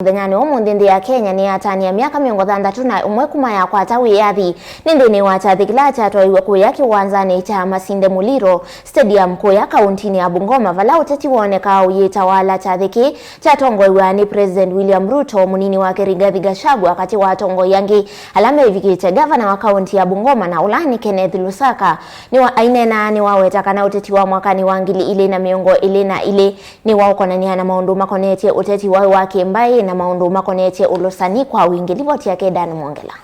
Muthenya omuthi ya Kenya ni atania miaka 61 kuma ya kwata wiyathi nindini wa chathi kila chatwa kuya kiwanzani cha Masinde Muliro Stadium kuya kauntini ya Bungoma vala uteti woneka uyitawala chathiki chatongwa ni President William Ruto munini wake Rigathi Gachagua kati wa tongo yangi alame ivikite gavana wa kaunti ya Bungoma na ulani Kenneth Lusaka ni wa ainena ni waweta kana uteti wa mwakani wangili ile na miongo ile na ile ni wa ukonania na maundu makonete uteti wa wake mbaye na maundu makonete ulosani kwa wingi. Ripoti yake Dan Mwongela.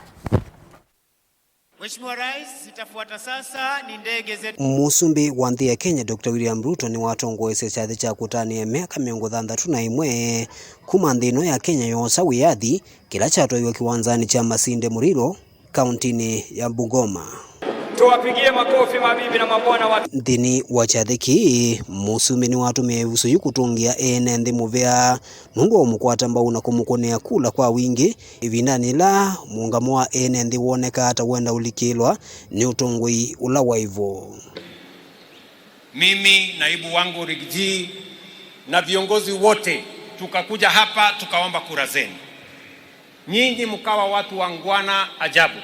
Mheshimiwa Rais, zitafuata sasa ni ndege zetu. Musumbi wa nthi ya Kenya Dr. William Ruto ni watongoese chathi cha kutania miaka 61 kuma nthino ya Kenya yosa wiyathi kila chatwa kiwanzani cha Masinde Muliro kauntini ya Bungoma. Tuwapigie makofi mabibi na mabwana wa nthini wa chathiki. Musumbi ni watumie usuyu kutungia ene nthi muvea nungu omukwata mbau na kumukonea kula kwa wingi ivindani la muungamo wa ene nthi woneka hata wenda ulikilwa ni utongoi ula waivo. Mimi naibu wangu Rigji na viongozi wote tukakuja hapa tukaomba kura zenu. Nyinyi mkawa watu wangwana ajabu.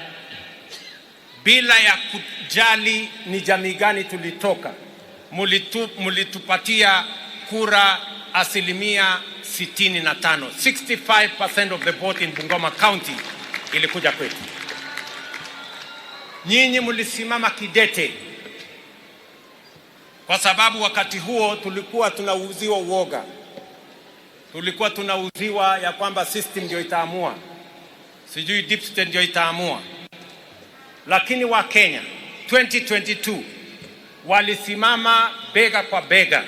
Bila ya kujali ni jamii gani tulitoka, mulitupatia kura 65%. 65% of the vote in Bungoma County ilikuja kwetu. Nyinyi mulisimama kidete, kwa sababu wakati huo tulikuwa tunauziwa uoga. Tulikuwa tunauziwa ya kwamba system ndio itaamua, sijui deep state ndio itaamua. Lakini wa Kenya 2022 walisimama bega kwa bega,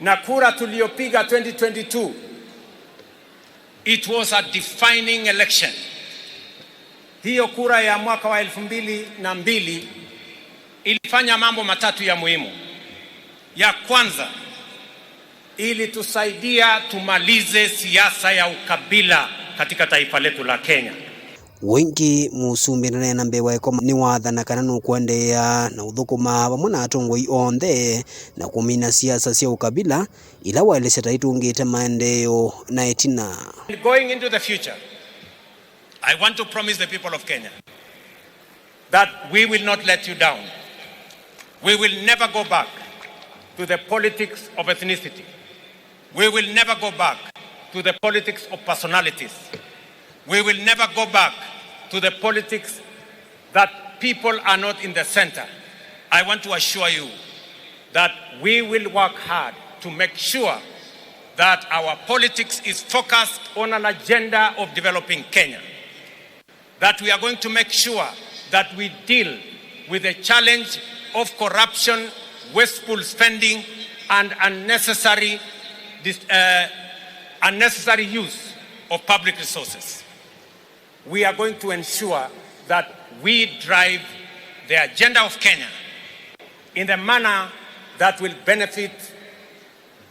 na kura tuliopiga 2022 it was a defining election. Hiyo kura ya mwaka wa 2002 ilifanya mambo matatu ya muhimu. Ya kwanza, ili tusaidia tumalize siasa ya ukabila katika taifa letu la Kenya. Wengi Musumbi na mbewa eko ni wathana kana nukwendea na uthukuma vamwe na atongoi onthe na kumina siasa cia ukabila ila waeleseta itungite maendeleo na etina. Going into the future, I want to promise the people of Kenya that we will not let you down. We will never go back to the politics of ethnicity. We will never go back to the politics of personalities. We will never go back to the politics that people are not in the center. I want to assure you that we will work hard to make sure that our politics is focused on an agenda of developing Kenya. That we are going to make sure that we deal with the challenge of corruption, wasteful spending, and unnecessary use of public resources. We are going to ensure that we drive the agenda of Kenya in the manner that will benefit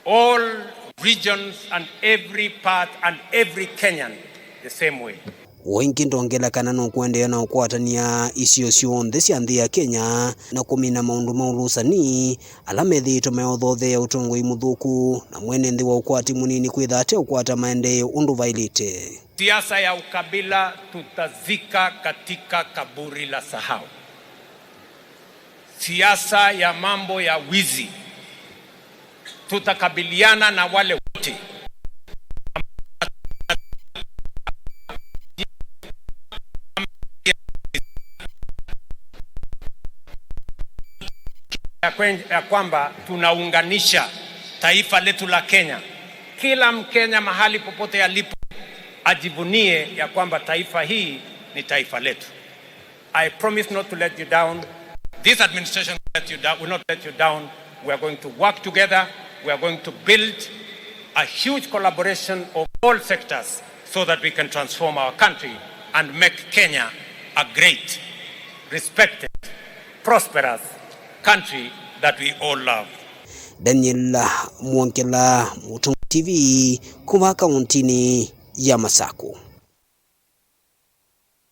all regions and every part and every Kenyan the same way. Wengi ndongela kana nukwendea na ukwatania isio cionthe cia nthi ya Kenya na kumina maundu maulusani alamethi tumeothothe ya utongoi muthuku na mwene nthi wa ukwati munini kwithate ukwata maendeleo undu vailite. Siasa ya ukabila tutazika katika kaburi la sahau. Siasa ya mambo ya wizi tutakabiliana na wale wote ya kwamba tunaunganisha taifa letu la Kenya. Kila Mkenya mahali popote alipo ajivunie ya kwamba taifa hii ni taifa letu. I promise not to let you down. This administration will not let you down. We are going to work together. We are going to build a huge collaboration of all sectors so that we can transform our country and make Kenya a great, respected, prosperous country that we all love. Daniel Mwongela, Mutunga TV, kuma kauntini ya Masako.